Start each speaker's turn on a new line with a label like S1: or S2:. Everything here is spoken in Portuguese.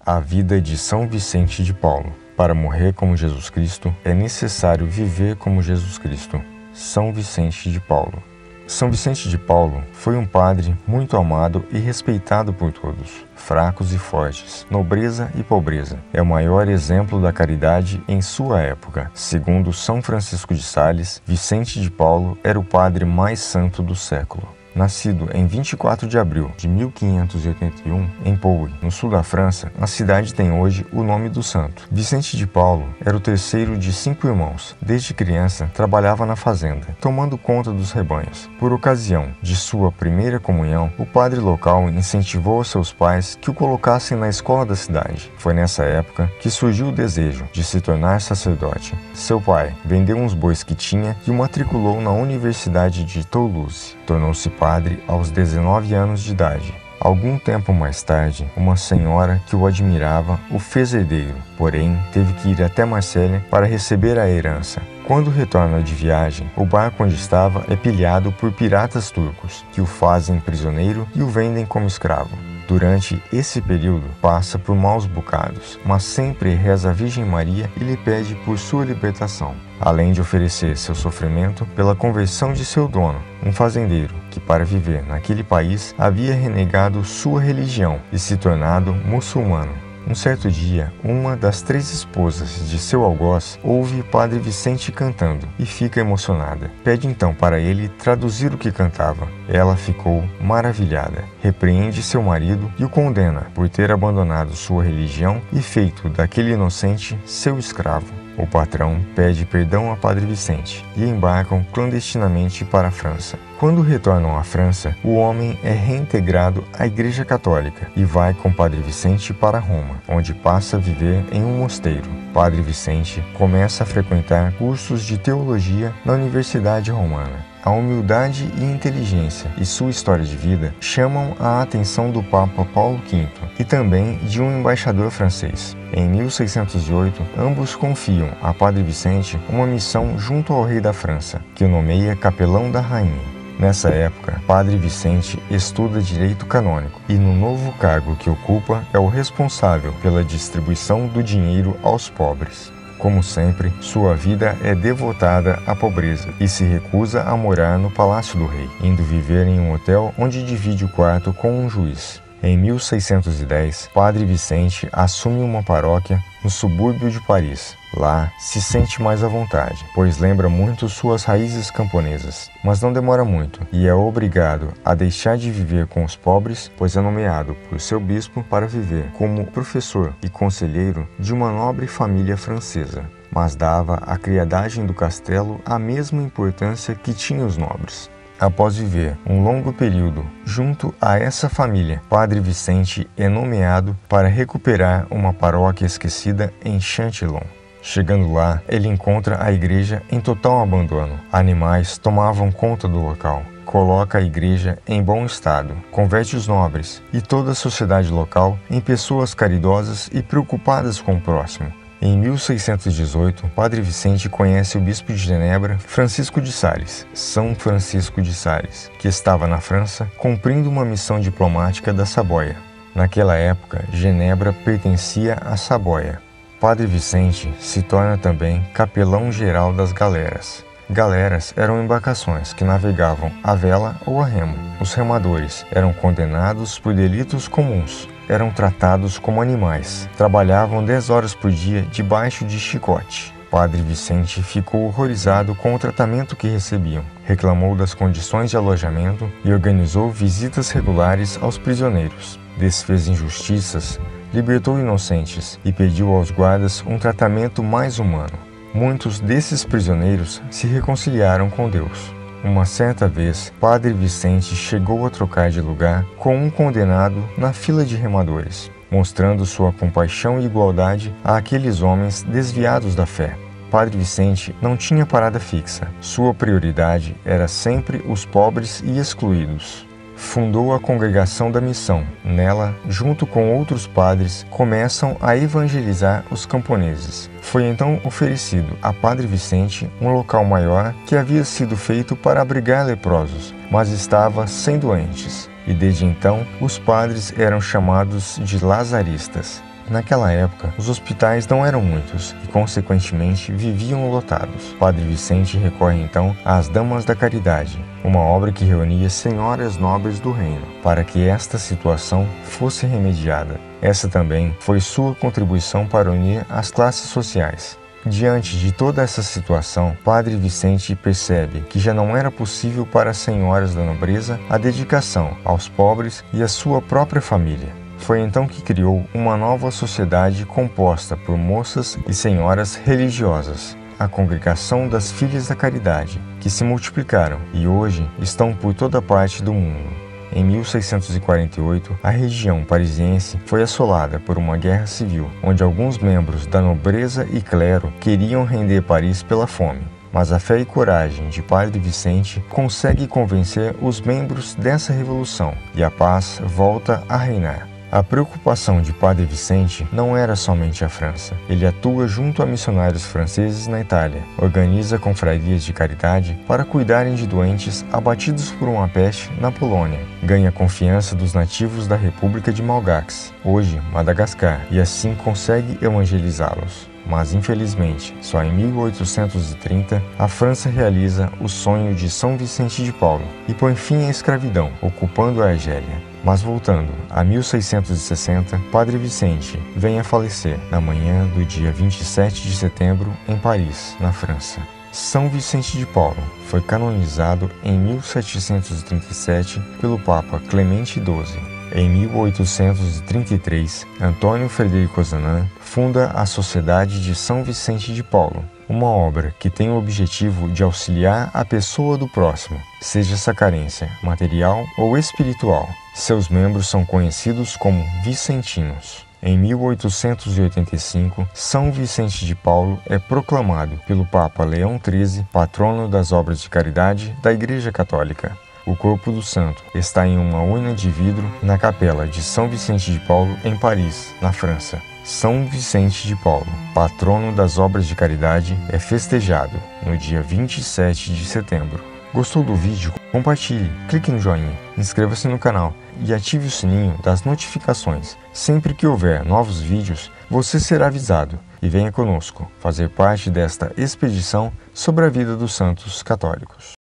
S1: A vida de São Vicente de Paulo. Para morrer como Jesus Cristo, é necessário viver como Jesus Cristo. São Vicente de Paulo. São Vicente de Paulo foi um padre muito amado e respeitado por todos, fracos e fortes, nobreza e pobreza. É o maior exemplo da caridade em sua época. Segundo São Francisco de Sales, Vicente de Paulo era o padre mais santo do século. Nascido em 24 de abril de 1581, em Pau, no sul da França, a cidade tem hoje o nome do santo. Vicente de Paulo era o terceiro de 5 irmãos. Desde criança, trabalhava na fazenda, tomando conta dos rebanhos. Por ocasião de sua primeira comunhão, o padre local incentivou seus pais que o colocassem na escola da cidade. Foi nessa época que surgiu o desejo de se tornar sacerdote. Seu pai vendeu uns bois que tinha e o matriculou na Universidade de Toulouse. Tornou-se padre aos 19 anos de idade. Algum tempo mais tarde, uma senhora que o admirava o fez herdeiro, porém teve que ir até Marselha para receber a herança. Quando retorna de viagem, o barco onde estava é pilhado por piratas turcos, que o fazem prisioneiro e o vendem como escravo. Durante esse período, passa por maus bocados, mas sempre reza a Virgem Maria e lhe pede por sua libertação, além de oferecer seu sofrimento pela conversão de seu dono, um fazendeiro que, para viver naquele país, havia renegado sua religião e se tornado muçulmano. Um certo dia, uma das 3 esposas de seu algoz ouve Padre Vicente cantando e fica emocionada. Pede então para ele traduzir o que cantava. Ela ficou maravilhada, repreende seu marido e o condena por ter abandonado sua religião e feito daquele inocente seu escravo. O patrão pede perdão a Padre Vicente e embarcam clandestinamente para a França. Quando retornam à França, o homem é reintegrado à Igreja Católica e vai com Padre Vicente para Roma, onde passa a viver em um mosteiro. Padre Vicente começa a frequentar cursos de teologia na Universidade Romana. A humildade e inteligência e sua história de vida chamam a atenção do Papa Paulo V e também de um embaixador francês. Em 1608, ambos confiam a Padre Vicente uma missão junto ao rei da França, que o nomeia capelão da rainha. Nessa época, Padre Vicente estuda direito canônico e no novo cargo que ocupa é o responsável pela distribuição do dinheiro aos pobres. Como sempre, sua vida é devotada à pobreza e se recusa a morar no palácio do rei, indo viver em um hotel onde divide o quarto com um juiz. Em 1610, Padre Vicente assume uma paróquia no subúrbio de Paris. Lá, se sente mais à vontade, pois lembra muito suas raízes camponesas. Mas não demora muito e é obrigado a deixar de viver com os pobres, pois é nomeado por seu bispo para viver como professor e conselheiro de uma nobre família francesa. Mas dava à criadagem do castelo a mesma importância que tinha os nobres. Após viver um longo período junto a essa família, Padre Vicente é nomeado para recuperar uma paróquia esquecida em Châtillon. Chegando lá, ele encontra a igreja em total abandono. Animais tomavam conta do local. Coloca a igreja em bom estado, converte os nobres e toda a sociedade local em pessoas caridosas e preocupadas com o próximo. Em 1618, Padre Vicente conhece o bispo de Genebra, Francisco de Sales, São Francisco de Sales, que estava na França cumprindo uma missão diplomática da Saboia. Naquela época, Genebra pertencia à Saboia. Padre Vicente se torna também capelão-geral das galeras. Galeras eram embarcações que navegavam à vela ou a remo. Os remadores eram condenados por delitos comuns. Eram tratados como animais. Trabalhavam 10 horas por dia debaixo de chicote. Padre Vicente ficou horrorizado com o tratamento que recebiam. Reclamou das condições de alojamento e organizou visitas regulares aos prisioneiros. Desfez injustiças, libertou inocentes e pediu aos guardas um tratamento mais humano. Muitos desses prisioneiros se reconciliaram com Deus. Uma certa vez, Padre Vicente chegou a trocar de lugar com um condenado na fila de remadores, mostrando sua compaixão e igualdade àqueles homens desviados da fé. Padre Vicente não tinha parada fixa. Sua prioridade era sempre os pobres e excluídos. Fundou a Congregação da Missão. Nela, junto com outros padres, começam a evangelizar os camponeses. Foi então oferecido a Padre Vicente um local maior que havia sido feito para abrigar leprosos, mas estava sem doentes. E desde então, os padres eram chamados de lazaristas. Naquela época, os hospitais não eram muitos e, consequentemente, viviam lotados. Padre Vicente recorre então às Damas da Caridade, uma obra que reunia senhoras nobres do reino, para que esta situação fosse remediada. Essa também foi sua contribuição para unir as classes sociais. Diante de toda essa situação, Padre Vicente percebe que já não era possível para as senhoras da nobreza a dedicação aos pobres e à sua própria família. Foi então que criou uma nova sociedade composta por moças e senhoras religiosas, a Congregação das Filhas da Caridade, que se multiplicaram e hoje estão por toda parte do mundo. Em 1648, a região parisiense foi assolada por uma guerra civil, onde alguns membros da nobreza e clero queriam render Paris pela fome. Mas a fé e coragem de Padre Vicente consegue convencer os membros dessa revolução e a paz volta a reinar. A preocupação de Padre Vicente não era somente a França. Ele atua junto a missionários franceses na Itália, organiza confrarias de caridade para cuidarem de doentes abatidos por uma peste na Polônia, ganha a confiança dos nativos da República de Malgax, hoje Madagascar, e assim consegue evangelizá-los. Mas, infelizmente, só em 1830 a França realiza o sonho de São Vicente de Paulo e põe fim à escravidão, ocupando a Argélia. Mas voltando a 1660, Padre Vicente vem a falecer na manhã do dia 27 de setembro em Paris, na França. São Vicente de Paulo foi canonizado em 1737 pelo Papa Clemente XII. Em 1833, Antônio Frederico Ozanam funda a Sociedade de São Vicente de Paulo, uma obra que tem o objetivo de auxiliar a pessoa do próximo, seja essa carência material ou espiritual. Seus membros são conhecidos como vicentinos. Em 1885, São Vicente de Paulo é proclamado pelo Papa Leão XIII patrono das obras de caridade da Igreja Católica. O corpo do santo está em uma urna de vidro na capela de São Vicente de Paulo, em Paris, na França. São Vicente de Paulo, patrono das obras de caridade, é festejado no dia 27 de setembro. Gostou do vídeo? Compartilhe, clique no joinha, inscreva-se no canal e ative o sininho das notificações. Sempre que houver novos vídeos, você será avisado e venha conosco fazer parte desta expedição sobre a vida dos santos católicos.